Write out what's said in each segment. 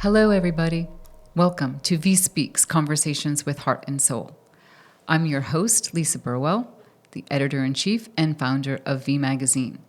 Hello, everybody. Welcome to VIE Speaks, Conversations with Heart and Soul. I'm your host, Lisa Burwell, the editor-in-chief and founder of VIE Magazine.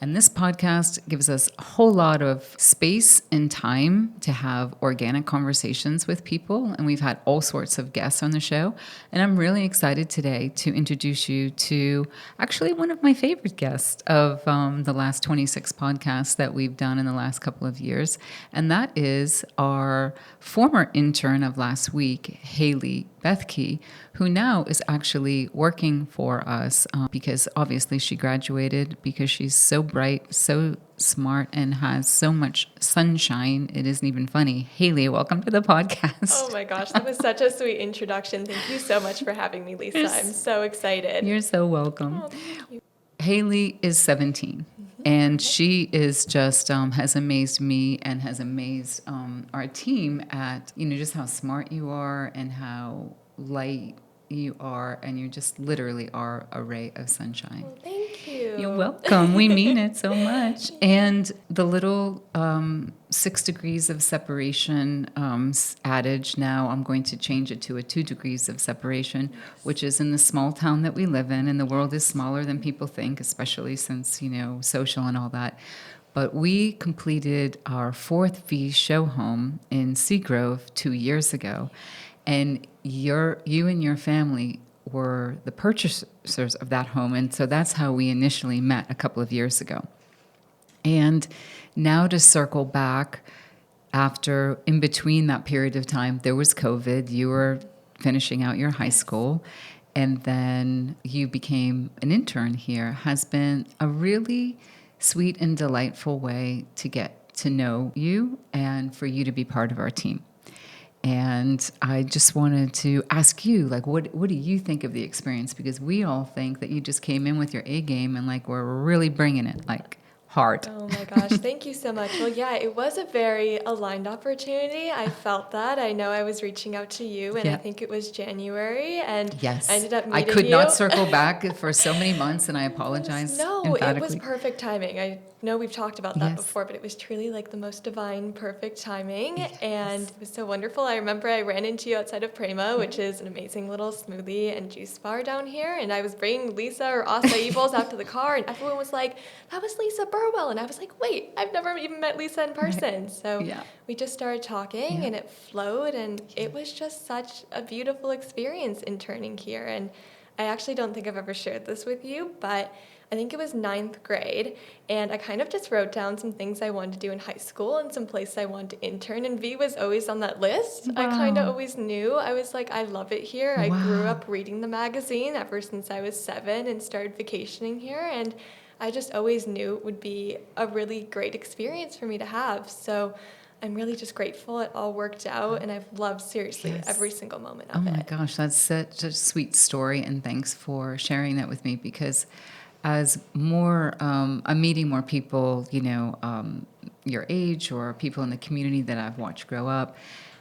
And this podcast gives us a whole lot of space and time to have organic conversations with people. And we've had all sorts of guests on the show. And I'm really excited today to introduce you to actually one of my favorite guests of the last 26 podcasts that we've done in the last couple of years. And that is our former intern of last week, Hailey Bethke, who now is actually working for us because obviously she graduated because she's so bright, so smart, and has so much sunshine. It isn't even funny. Hailey, welcome to the podcast. Oh my gosh, that was such a sweet introduction. Thank you so much for having me, Lisa. I'm so excited. You're so welcome. Oh, thank you. Hailey is 17. And she is just has amazed me and has amazed our team at, just how smart you are and how light you are. And you just literally are a ray of sunshine. Well, thank you. You're welcome. We mean it so much. And the little 6 degrees of separation adage, now I'm going to change it to a 2 degrees of separation, which is in the small town that we live in. And the world is smaller than people think, especially since, social and all that. But we completed our 4th VIE show home in Seagrove 2 years ago. And you and your family were the purchasers of that home. And so that's how we initially met a couple of years ago. And now to circle back, after, in between that period of time, there was COVID. You were finishing out your high school, and then you became an intern here. Has been a really sweet and delightful way to get to know you and for you to be part of our team. And I just wanted to ask you, what do you think of the experience? Because we all think that you just came in with your A game and we're really bringing it hard. Oh my gosh, thank you so much. Well, yeah, it was a very aligned opportunity. I felt that. I know I was reaching out to you, and I think it was January, and yes. I ended up meeting you. I could not circle back for so many months, and I apologize. No, it was perfect timing. I know we've talked about that before, but it was truly the most divine, perfect timing, and it was so wonderful. I remember I ran into you outside of Prima, which is an amazing little smoothie and juice bar down here, and I was bringing Lisa or acai bowls out to the car, and everyone was like, "That was Lisa Burwell," and I was like, "Wait, I've never even met Lisa in person." Right. So we just started talking, and it flowed, and it was just such a beautiful experience interning here. And I actually don't think I've ever shared this with you, but I think it was 9th grade, and I kind of just wrote down some things I wanted to do in high school and some places I wanted to intern, and VIE was always on that list. Wow. I kind of always knew. I was like, I love it here. Wow. I grew up reading the magazine ever since I was 7 and started vacationing here, and I just always knew it would be a really great experience for me to have. So I'm really just grateful it all worked out, and I've loved, seriously, every single moment of it. Oh my gosh, that's such a sweet story, and thanks for sharing that with me, because as I'm meeting more people, your age or people in the community that I've watched grow up.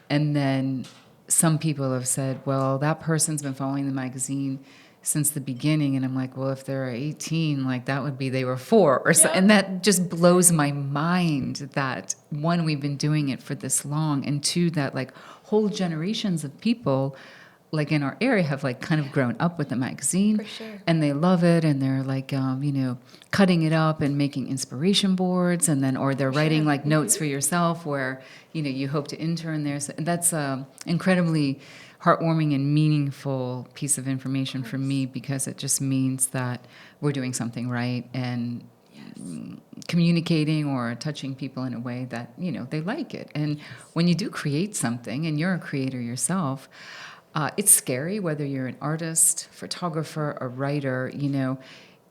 And then some people have said, well, that person's been following the magazine since the beginning. And I'm like, well, if they're 18, that would be they were 4 or so. And that just blows my mind that, one, we've been doing it for this long, and 2, that whole generations of people in our area have kind of grown up with the magazine. For sure. And they love it, and they're cutting it up and making inspiration boards, and then or they're writing notes for yourself where you hope to intern there. So that's incredibly heartwarming and meaningful piece of information for me, because it just means that we're doing something right and communicating or touching people in a way that they like it. And when you do create something, and you're a creator yourself, it's scary whether you're an artist, photographer, or writer.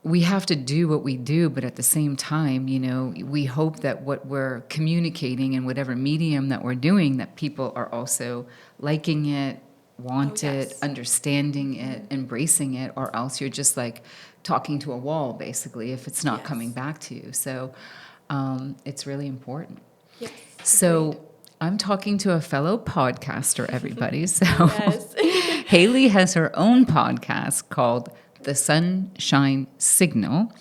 We have to do what we do, but at the same time, we hope that what we're communicating in whatever medium that we're doing, that people are also liking it, want it, understanding it, embracing it, or else you're just talking to a wall, basically, if it's not coming back to you. So it's really important. Yes. So agreed. I'm talking to a fellow podcaster, everybody. So Hailey has her own podcast called The Sunshine Signal,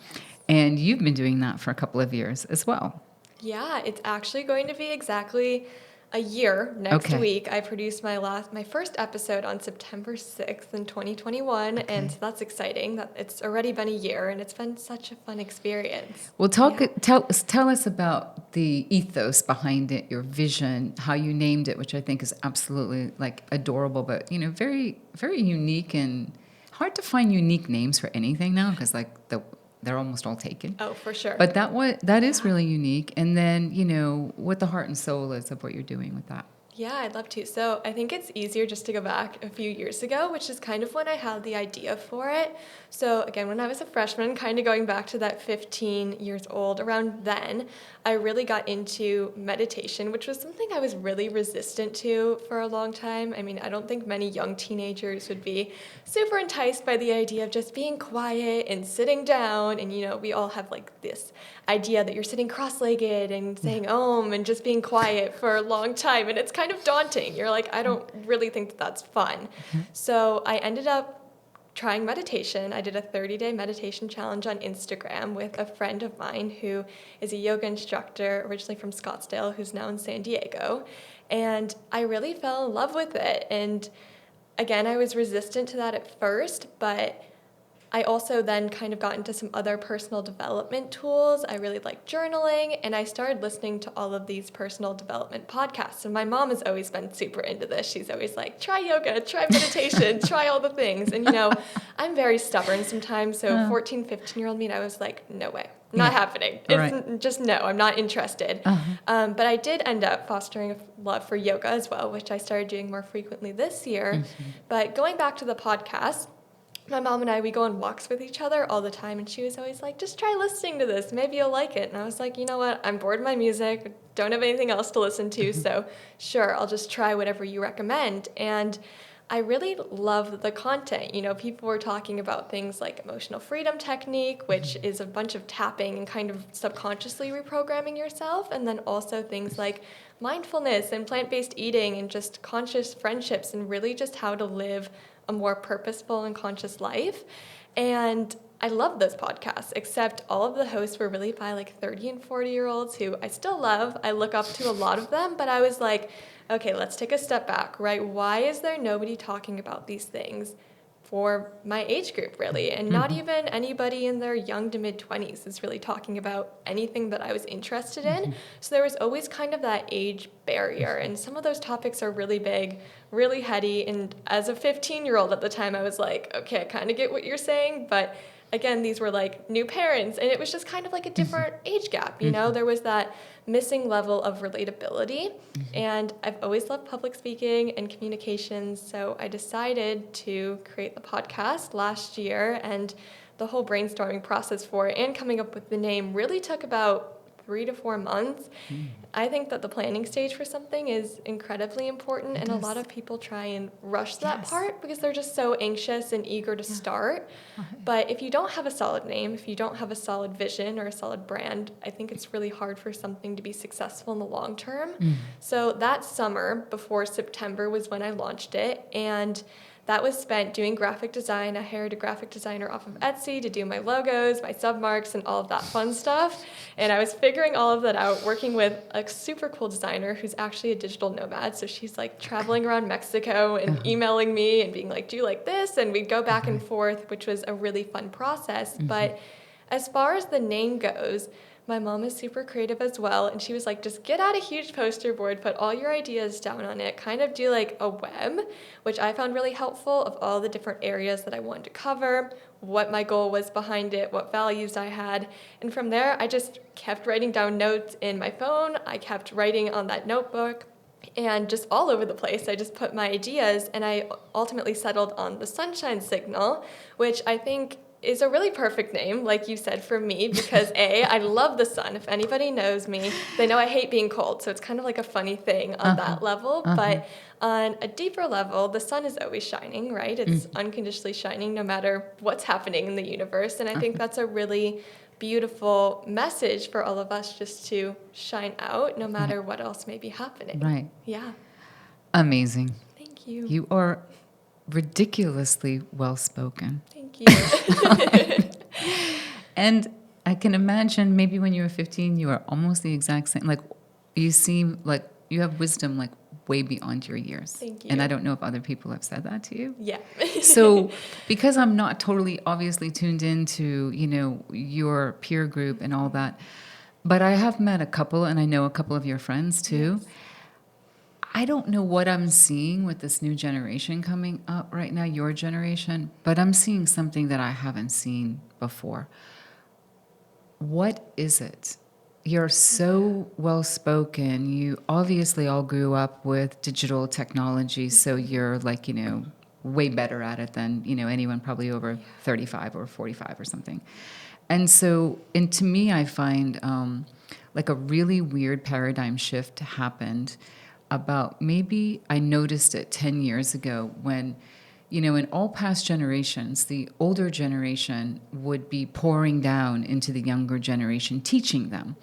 and you've been doing that for a couple of years as well. Yeah, it's actually going to be exactly a year next Okay. week. I produced my first episode on September 6th in 2021, and so that's exciting. That it's already been a year, and it's been such a fun experience. Well, Yeah. tell us about the ethos behind it, your vision, how you named it, which I think is absolutely like adorable, but very, very unique and hard to find unique names for anything now because they're almost all taken. Oh, for sure. But that is really unique. And then what the heart and soul is of what you're doing with that. Yeah, I'd love to. So I think it's easier just to go back a few years ago, which is kind of when I had the idea for it. So again, when I was a freshman, kind of going back to that 15 years old, around then, I really got into meditation, which was something I was really resistant to for a long time. I mean, I don't think many young teenagers would be super enticed by the idea of just being quiet and sitting down. And, we all have like this idea that you're sitting cross-legged and saying Om and just being quiet for a long time. And it's kind of daunting. You're like, I don't really think that that's fun. So I ended up trying meditation. I did a 30-day meditation challenge on Instagram with a friend of mine who is a yoga instructor originally from Scottsdale, who's now in San Diego. And I really fell in love with it. And again, I was resistant to that at first, but I also then kind of got into some other personal development tools. I really like journaling, and I started listening to all of these personal development podcasts. And my mom has always been super into this. She's always like, try yoga, try meditation, try all the things. And, I'm very stubborn sometimes. So 14, 15-year-old me, and I was like, no way, not happening. It's just no, I'm not interested. But I did end up fostering a love for yoga as well, which I started doing more frequently this year. But going back to the podcast, my mom and I, we go on walks with each other all the time, and she was always like, just try listening to this. Maybe you'll like it. And I was like, you know what? I'm bored of my music. Don't have anything else to listen to. So sure, I'll just try whatever you recommend. And I really love the content. People were talking about things like emotional freedom technique, which is a bunch of tapping and kind of subconsciously reprogramming yourself. And then also things like mindfulness and plant-based eating and just conscious friendships and really just how to live a more purposeful and conscious life. And I love those podcasts, except all of the hosts were really by like 30 and 40-year-olds who I still love. I look up to a lot of them, but I was like, okay, let's take a step back, right? Why is there nobody talking about these things for my age group, really? And not even anybody in their young to mid-20s is really talking about anything that I was interested in. So there was always kind of that age barrier. And some of those topics are really big, really heady. And as a 15-year-old at the time, I was like, okay, I kind of get what you're saying, but again, these were like new parents, and it was just kind of like a different age gap, There was that missing level of relatability, and I've always loved public speaking and communications, so I decided to create the podcast last year, and the whole brainstorming process for it and coming up with the name really took about 3 to 4 months. I think that the planning stage for something is incredibly important, and a lot of people try and rush that part because they're just so anxious and eager to start. But if you don't have a solid name, if you don't have a solid vision or a solid brand, I think it's really hard for something to be successful in the long term. So that summer before September was when I launched it, and that was spent doing graphic design. I hired a graphic designer off of Etsy to do my logos, my submarks, and all of that fun stuff. And I was figuring all of that out, working with a super cool designer who's actually a digital nomad. So she's like traveling around Mexico and emailing me and being like, do you like this? And we'd go back and forth, which was a really fun process. But as far as the name goes, my mom is super creative as well, and she was like, just get out a huge poster board, put all your ideas down on it, kind of do like a web, which I found really helpful, of all the different areas that I wanted to cover, what my goal was behind it, what values I had. And from there, I just kept writing down notes in my phone. I kept writing on that notebook. And just all over the place, I just put my ideas, and I ultimately settled on the Sunshine Signal, which I think is a really perfect name, like you said, for me, because I love the sun. If anybody knows me, they know I hate being cold, so it's kind of like a funny thing on that level. But on a deeper level, the sun is always shining, right? It's unconditionally shining no matter what's happening in the universe. And I think that's a really beautiful message for all of us, just to shine out no matter what else may be happening. Right. Yeah. Amazing. Thank you. You are ridiculously well-spoken. Thank you. And I can imagine maybe when you were 15, you were almost the exact same. Like, you seem like You have wisdom like way beyond your years. Thank you. And I don't know if other people have said that to you. Yeah. So because I'm not totally obviously tuned into, you know, your peer group and all that, but I have met a couple and I know a couple of your friends too. Yes. I don't know what I'm seeing with this new generation coming up right now, your generation, but I'm seeing something that I haven't seen before. What is it? You're so well spoken. You obviously all grew up with digital technology, so you're like, you know, way better at it than, you know, anyone probably over 35 or 45 or something. And so, and to me, I find like a really weird paradigm shift happened about maybe I noticed it 10 years ago when, you know, in all past generations, the older generation would be pouring down into the younger generation, teaching them.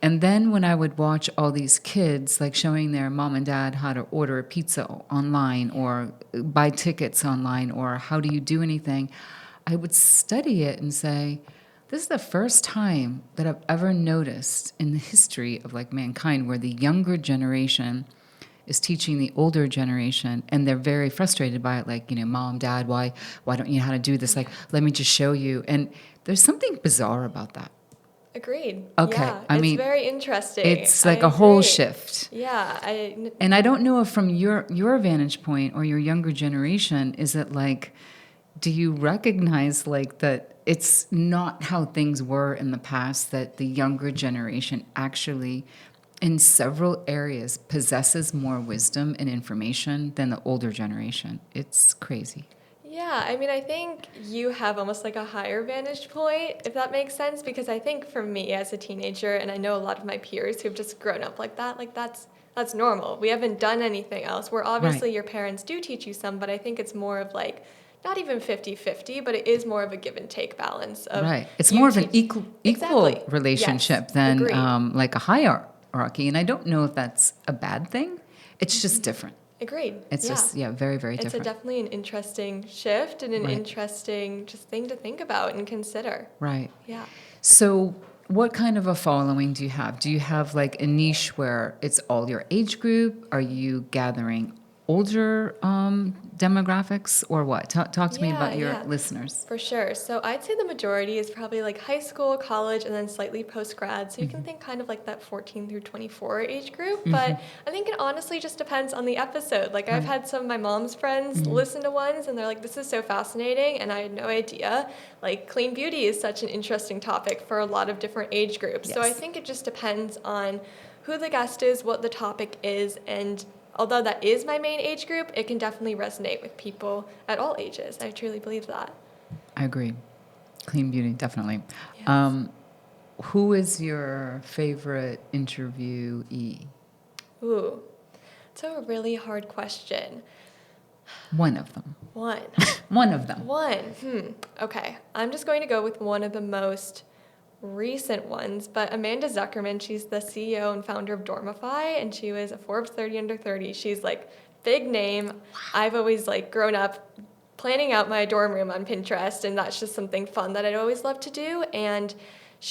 And then when I would watch all these kids, like showing their mom and dad how to order a pizza online or buy tickets online or how do you do anything, I would study it and say, this is the first time that I've ever noticed in the history of like mankind where the younger generation is teaching the older generation, and they're very frustrated by it, like, you know, mom, dad, why don't you know how to do this? Like, let me just show you. And there's something bizarre about that. Agreed. Okay. Yeah, I it's mean, very interesting. it's like I a whole agree. shift. Yeah. And I don't know if from your vantage point or your younger generation, is it like, do you recognize like that it's not how things were in the past, that the younger generation actually in several areas possesses more wisdom and information than the older generation? It's crazy. Yeah, I mean, I think you have almost like a higher vantage point, if that makes sense, because I think for me as a teenager, and I know a lot of my peers who've just grown up like that's normal. We haven't done anything else. Where obviously Right. your parents do teach you some, but I think it's more of like not even 50-50, but it is more of a give and take balance of Right. It's you more of an teach equal exactly. relationship Yes, than agreed. like a hierarchy. And I don't know if that's a bad thing. It's just different. Agreed. It's Yeah. just, yeah, very, very It's different. definitely an interesting shift and an Right. interesting just thing to think about and consider. Right. Yeah. So, what kind of a following do you have? Do you have like a niche where it's all your age group? Are you gathering older demographics or what? Talk to me about your Yeah, listeners. for sure. So I'd say the majority is probably like high school, college, and then slightly post grad. So you can think kind of like that 14 through 24 age group. But I think it honestly just depends on the episode. Like I've had some of my mom's friends listen to ones and they're like, this is so fascinating. And I had no idea. Like clean beauty is such an interesting topic for a lot of different age groups. So I Yes. think it just depends on who the guest is, what the topic is, and although that is my main age group, it can definitely resonate with people at all ages. I truly believe that. I agree. Clean beauty, definitely. Yes. Who is your favorite interviewee? Ooh, it's a really hard question. One of them. One. One of them. Okay. I'm just going to go with one of the most recent ones, but Amanda Zuckerman, she's the CEO and founder of Dormify, and she was a Forbes 30 under 30. She's like big name. I've always like grown up planning out my dorm room on Pinterest, and that's just something fun that I'd always love to do. And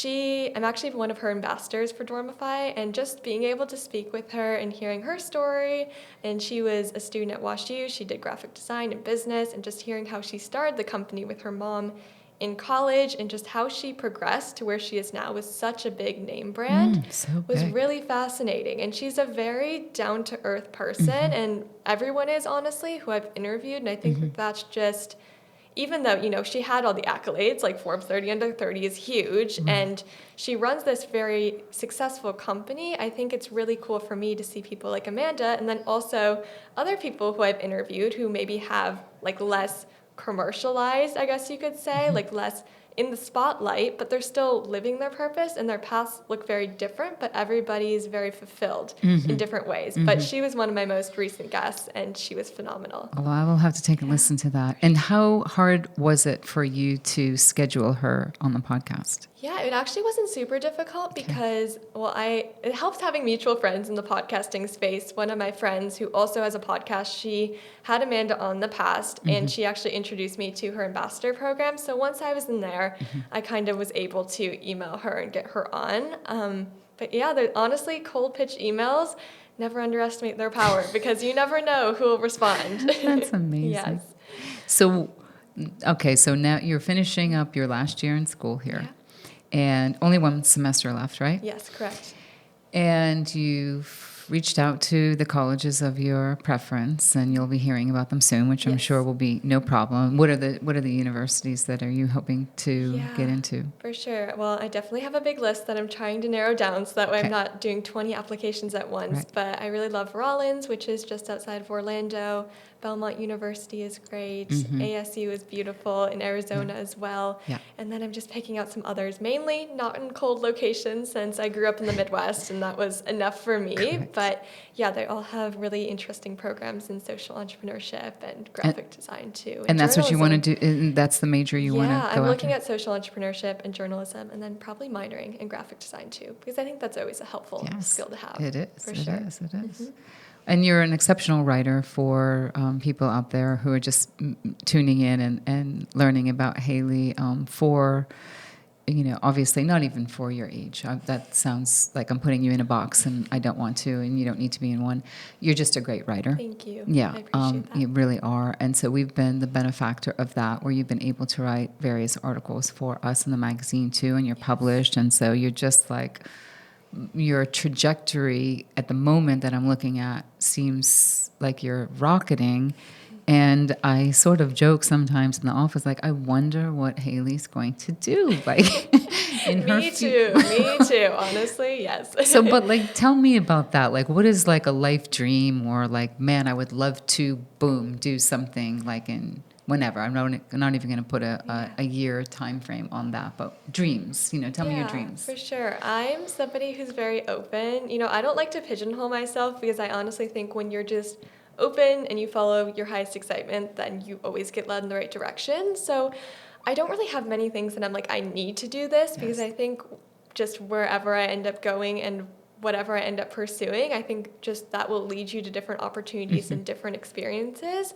I'm actually one of her ambassadors for Dormify, and just being able to speak with her and hearing her story, and she was a student at WashU, she did graphic design and business, and just hearing how she started the company with her mom in college and just how she progressed to where she is now with such a big name brand So was big. really fascinating. And she's a very down-to-earth person, and everyone is, honestly, who I've interviewed, and I think that's just, even though, you know, she had all the accolades, like Forbes 30 under 30 is huge, and she runs this very successful company, I think it's really cool for me to see people like Amanda, and then also other people who I've interviewed who maybe have like less commercialized, I guess you could say, like less in the spotlight, but they're still living their purpose, and their paths look very different, but everybody's very fulfilled in different ways. But she was one of my most recent guests, and she was phenomenal. Well, I will have to take a listen to that. And how hard was it for you to schedule her on the podcast? Yeah, it actually wasn't super difficult because, well, it helps having mutual friends in the podcasting space. One of my friends who also has a podcast, she had Amanda on the past, and she actually introduced me to her ambassador program. So once I was in there, I kind of was able to email her and get her on. But yeah, honestly, cold pitch emails, never underestimate their power because you never know who will respond. That's amazing. Yes. So, okay, so now you're finishing up your last year in school here, and only one semester left, right? Yes, correct. And you've reached out to the colleges of your preference, and you'll be hearing about them soon, which I'm sure will be no problem. What are the universities that are you hoping to get into? For sure. Well, I definitely have a big list that I'm trying to narrow down so that way I'm not doing 20 applications at once. Right. But I really love Rollins, which is just outside of Orlando. Belmont University is great. ASU is beautiful in Arizona as well. Yeah. And then I'm just picking out some others, mainly not in cold locations since I grew up in the Midwest and that was enough for me. Correct. But yeah, they all have really interesting programs in social entrepreneurship and graphic design too. And that's what you want to do, and that's the major you want to go after? Yeah, I'm looking at social entrepreneurship and journalism, and then probably minoring in graphic design too, because I think that's always a helpful skill to have. It is. For sure. It is. And you're an exceptional writer for people out there who are just tuning in and learning about Hailey for, obviously not even for your age. That sounds like I'm putting you in a box, and I don't want to, and you don't need to be in one. You're just a great writer. Thank you. Yeah, I appreciate that. You really are. And so we've been the benefactor of that, where you've been able to write various articles for us in the magazine too, and you're published. And so you're just like, your trajectory at the moment that I'm looking at seems like you're rocketing. And I sort of joke sometimes in the office, like, I wonder what Hailey's going to do. Like, in her Me too, honestly, yes. So, but like, tell me about that. Like, what is like a life dream, or like, man, I would love to, boom, do something like in whenever. I'm not even going to put a year time frame on that, but dreams, tell me your dreams. For sure. I'm somebody who's very open. I don't like to pigeonhole myself because I honestly think when you're just open and you follow your highest excitement, then you always get led in the right direction. So I don't really have many things that I'm like, I need to do this, because I think just wherever I end up going and whatever I end up pursuing, I think just that will lead you to different opportunities and different experiences.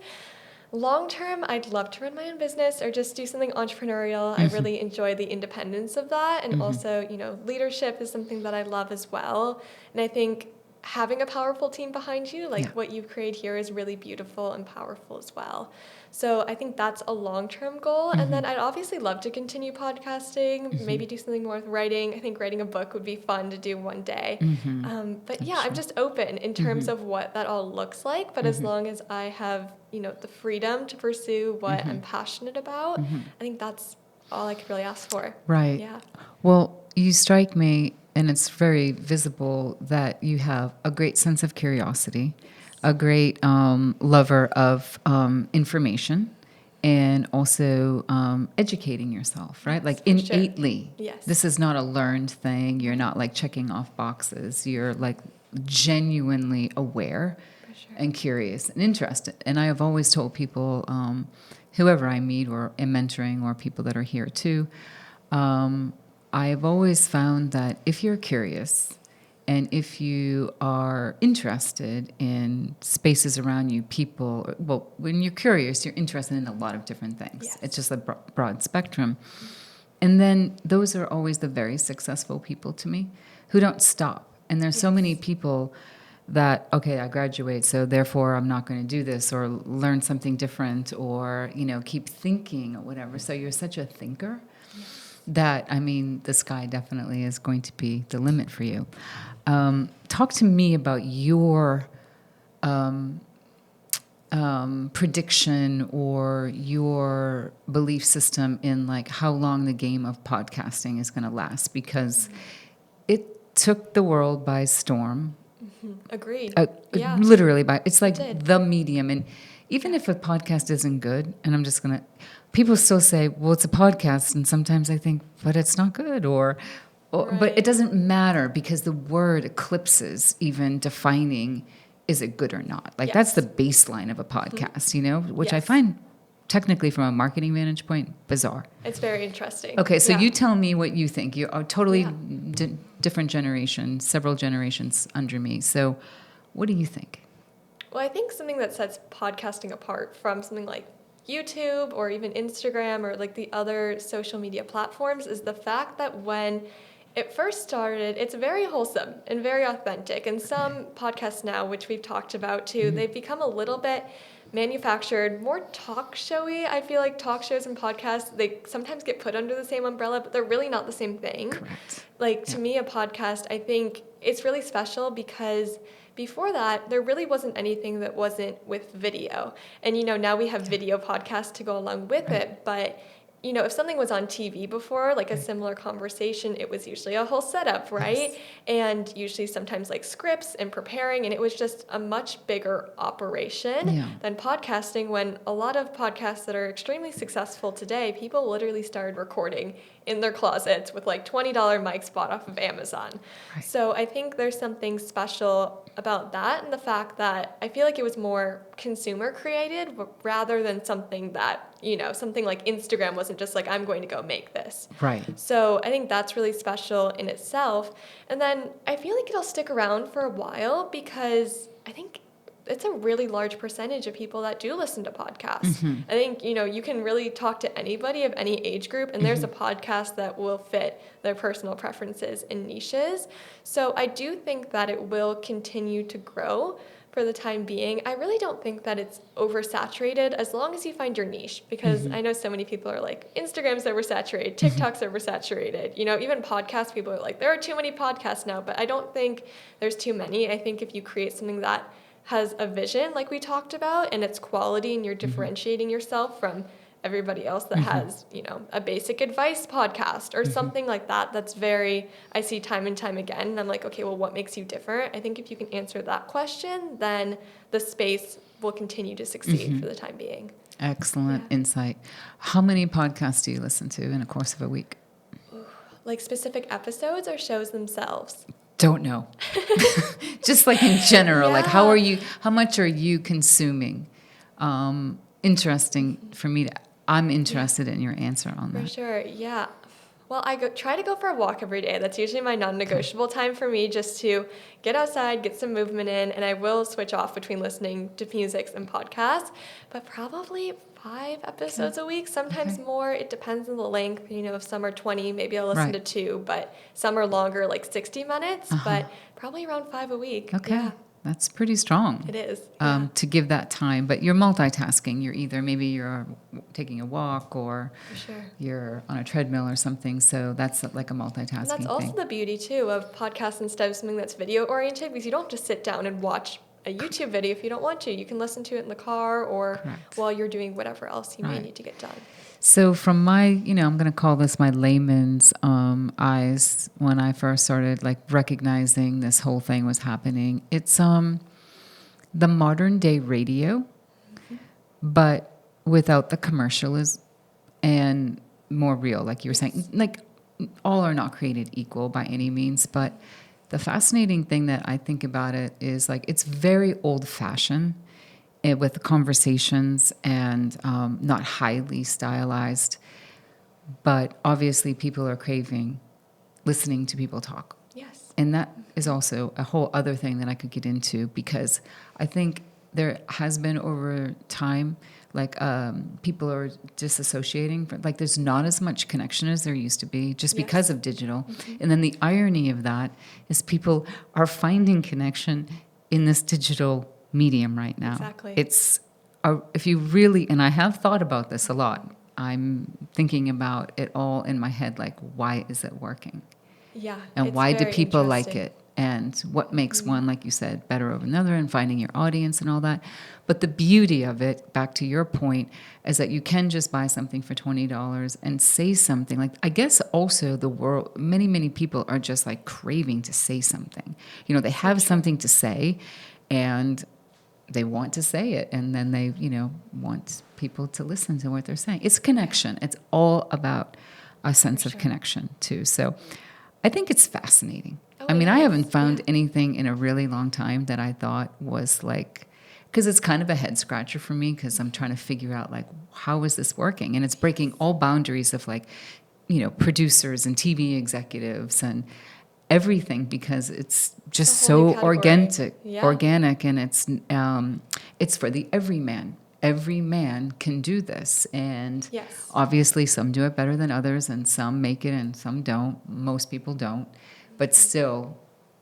Long term, I'd love to run my own business or just do something entrepreneurial. I really enjoy the independence of that. And also, leadership is something that I love as well. And I think having a powerful team behind you, like what you've created here, is really beautiful and powerful as well. So I think that's a long-term goal. And then I'd obviously love to continue podcasting, maybe do something more with writing. I think writing a book would be fun to do one day. But yeah, I'm just open in terms of what that all looks like. But as long as I have, the freedom to pursue what I'm passionate about, I think that's all I could really ask for. Right. Yeah. Well, you strike me, and it's very visible, that you have a great sense of curiosity, a great lover of information, and also educating yourself, right? Like innately. Sure. Yes. This is not a learned thing. You're not like checking off boxes. You're like genuinely aware and curious and interested. And I have always told people, whoever I meet or am mentoring, or people that are here too, I've always found that if you're curious and if you are interested in spaces around you, people, well, when you're curious, you're interested in a lot of different things. Yes. It's just a broad spectrum. And then those are always the very successful people to me, who don't stop. And there's so many people that, okay, I graduate, so therefore I'm not going to do this or learn something different or, keep thinking or whatever. So you're such a thinker that, the sky definitely is going to be the limit for you. Talk to me about your prediction or your belief system in like how long the game of podcasting is going to last, because it took the world by storm. Agreed. Literally it's like the medium. And even if a podcast isn't good, and people still say, well, it's a podcast. And sometimes I think, but it's not good, but it doesn't matter, because the word eclipses even defining, is it good or not? Like that's the baseline of a podcast, which I find technically from a marketing vantage point bizarre. It's very interesting. Okay, so you tell me what you think. You are totally different generation, several generations under me. So what do you think? Well, I think something that sets podcasting apart from something like YouTube or even Instagram or like the other social media platforms is the fact that when it first started, it's very wholesome and very authentic. And some podcasts now, which we've talked about too, they've become a little bit manufactured, more talk showy. I feel like talk shows and podcasts, they sometimes get put under the same umbrella, but they're really not the same thing. Correct. Like to me, a podcast, I think it's really special because before that, there really wasn't anything that wasn't with video. And, now we have video podcasts to go along with it, but if something was on TV before, like a similar conversation, it was usually a whole setup, right? Yes. And usually sometimes like scripts and preparing, and it was just a much bigger operation than podcasting, when a lot of podcasts that are extremely successful today, people literally started recording in their closets with like $20 mics bought off of Amazon. Right. So I think there's something special about that, and the fact that I feel like it was more consumer created rather than something that, something like Instagram wasn't just like, I'm going to go make this. Right. So I think that's really special in itself. And then I feel like it'll stick around for a while because I think it's a really large percentage of people that do listen to podcasts. Mm-hmm. I think, you can really talk to anybody of any age group, and there's a podcast that will fit their personal preferences and niches. So I do think that it will continue to grow for the time being. I really don't think that it's oversaturated as long as you find your niche, because I know so many people are like, Instagram's oversaturated, TikTok's oversaturated. Even podcasts, people are like, there are too many podcasts now, but I don't think there's too many. I think if you create something that has a vision, like we talked about, and it's quality, and you're differentiating yourself from everybody else that has, a basic advice podcast or something like that, that's very, I see time and time again, and I'm like, okay, well, what makes you different? I think if you can answer that question, then the space will continue to succeed for the time being. Excellent insight. How many podcasts do you listen to in a course of a week? Like specific episodes or shows themselves? Don't know. Just like in general, like how much are you consuming? Interesting for me I'm interested in your answer on that. For sure, yeah. Well, I try to go for a walk every day. That's usually my non-negotiable time for me, just to get outside, get some movement in, and I will switch off between listening to music and podcasts, but probably 5 episodes a week, sometimes more. It depends on the length. If some are 20, maybe I'll listen to 2, but some are longer, like 60 minutes, but probably around 5 a week. Okay. Yeah. That's pretty strong. It is. To give that time, but you're multitasking. You're taking a walk, or you're on a treadmill or something. So that's like a multitasking thing. And that's also the beauty too of podcasts instead of something that's video oriented, because you don't have to sit down and watch a YouTube video if you don't want to. You can listen to it in the car or while you're doing whatever else you may need to get done. So from my, I'm going to call this my layman's eyes, when I first started like recognizing this whole thing was happening, it's the modern day radio, but without the commercialism and more real, like you were saying. Like, all are not created equal by any means, but the fascinating thing that I think about it is like it's very old-fashioned, with conversations and not highly stylized, but obviously people are craving listening to people talk. Yes. And that is also a whole other thing that I could get into, because I think there has been over time, like people are disassociating, like there's not as much connection as there used to be just because of digital. And then the irony of that is people are finding connection in this digital medium right now. Exactly. It's if you really, and I have thought about this a lot, I'm thinking about it all in my head, like, why is it working? Yeah. And why do people like it? And what makes one, like you said, better over another, and finding your audience and all that. But the beauty of it, back to your point, is that you can just buy something for $20 and say something. Like, I guess also the world, many people are just like craving to say something. They have something to say, and they want to say it, and then they, want people to listen to what they're saying. It's connection. It's all about a sense of connection too. So I think it's fascinating. I haven't found anything in a really long time that I thought was like, because it's kind of a head scratcher for me, because I'm trying to figure out like, how is this working? And it's breaking all boundaries of like, producers and TV executives and everything, because it's just so organic, and it's for the everyman. every man can do this. And Yes. obviously some do it better than others, and some make it and some don't. Most people don't. But still,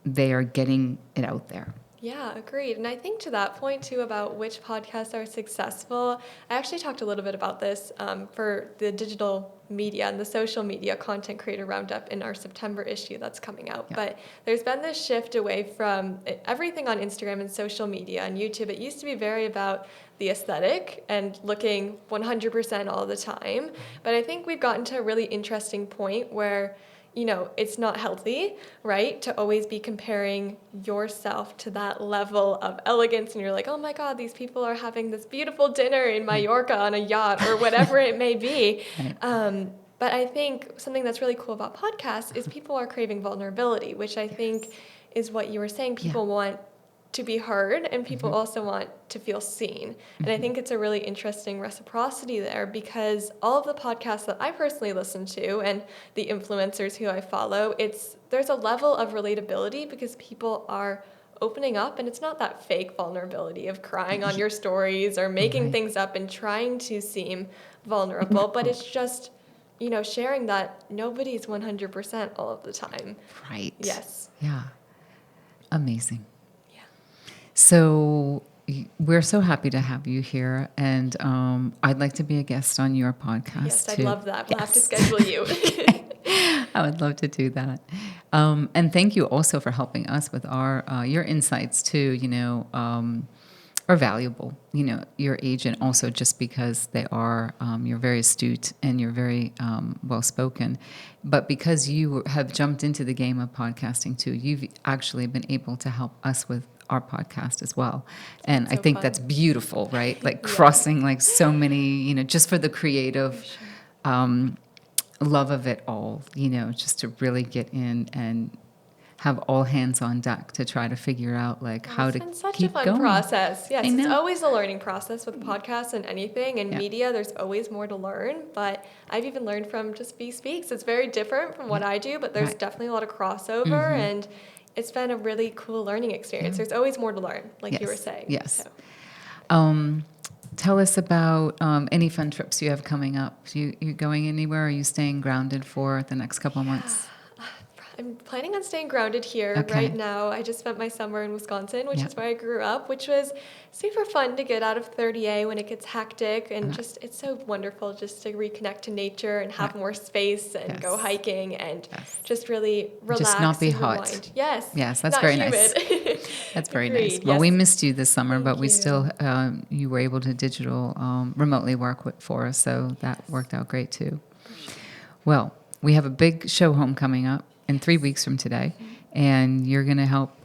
they are getting it out there. Yeah, agreed. And I think to that point too about which podcasts are successful, I actually talked a little bit about this for the digital media and the social media content creator roundup in our September issue that's coming out. Yeah. But there's been this shift away from everything on Instagram and social media and YouTube. It used to be very about the aesthetic and looking 100% all the time. But I think we've gotten to a really interesting point where it's not healthy, right? To always be comparing yourself to that level of elegance. And you're like, oh my God, these people are having this beautiful dinner in Mallorca on a yacht or whatever it may be. Right. But I think something that's really cool about podcasts is people are craving vulnerability, which I think is what you were saying. People want to be heard, and people also want to feel seen. And I think it's a really interesting reciprocity there, because all of the podcasts that I personally listen to and the influencers who I follow, there's a level of relatability because people are opening up, and it's not that fake vulnerability of crying on your stories or making things up and trying to seem vulnerable, but it's just sharing that nobody's 100% all of the time. Right. Yes. Yeah. Amazing. So we're so happy to have you here, and I'd like to be a guest on your podcast. Yes, I'd too. love that. We'll have to schedule you. I would love to do that. And thank you also for helping us with your insights too. Are valuable. Your agent also, just because they are, you're very astute and you're very well spoken, but because you have jumped into the game of podcasting too, you've actually been able to help us with our podcast as well. And I think that's beautiful, right? Like crossing like so many, just for the creative love of it all, just to really get in and have all hands on deck to try to figure out how to keep going. It's been such a fun process. Yes, it's always a learning process with podcasts and anything. And media, there's always more to learn. But I've even learned from just VIE Speaks. It's very different from what I do, but there's definitely a lot of crossover. And it's been a really cool learning experience. There's always more to learn, like you were saying. Yes. So. Tell us about any fun trips you have coming up. You going anywhere? Or are you staying grounded for the next couple of months? I'm planning on staying grounded here right now. I just spent my summer in Wisconsin, which is where I grew up, which was super fun to get out of 30A when it gets hectic. And just it's so wonderful just to reconnect to nature and have more space and go hiking and just really relax. Just not be hot. Rewind. Yes. Yes, that's very nice. That's very nice. Well, we missed you this summer, but we still, you were able to remotely work for us. So that worked out great too. Well, we have a big show home coming up in 3 weeks from today, and you're going to help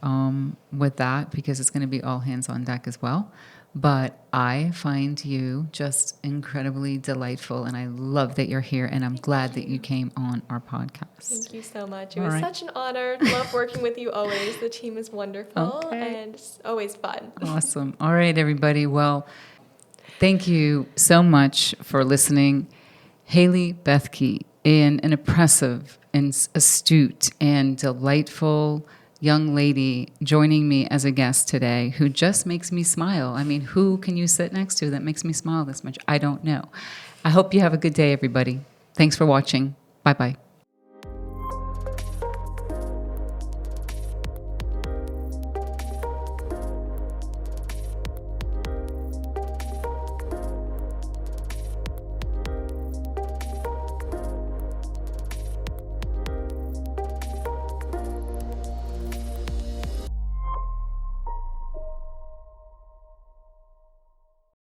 with that because it's going to be all hands on deck as well. But I find you just incredibly delightful, and I love that you're here, and I'm glad that you came on our podcast. Thank you so much. It was such an honor. Love working with you always. The team is wonderful, and it's always fun. Awesome. All right, everybody. Well, thank you so much for listening. Hailey Bethke, an impressive and astute and delightful young lady joining me as a guest today, who just makes me smile. I mean, who can you sit next to that makes me smile this much? I don't know. I hope you have a good day, everybody. Thanks for watching. Bye-bye.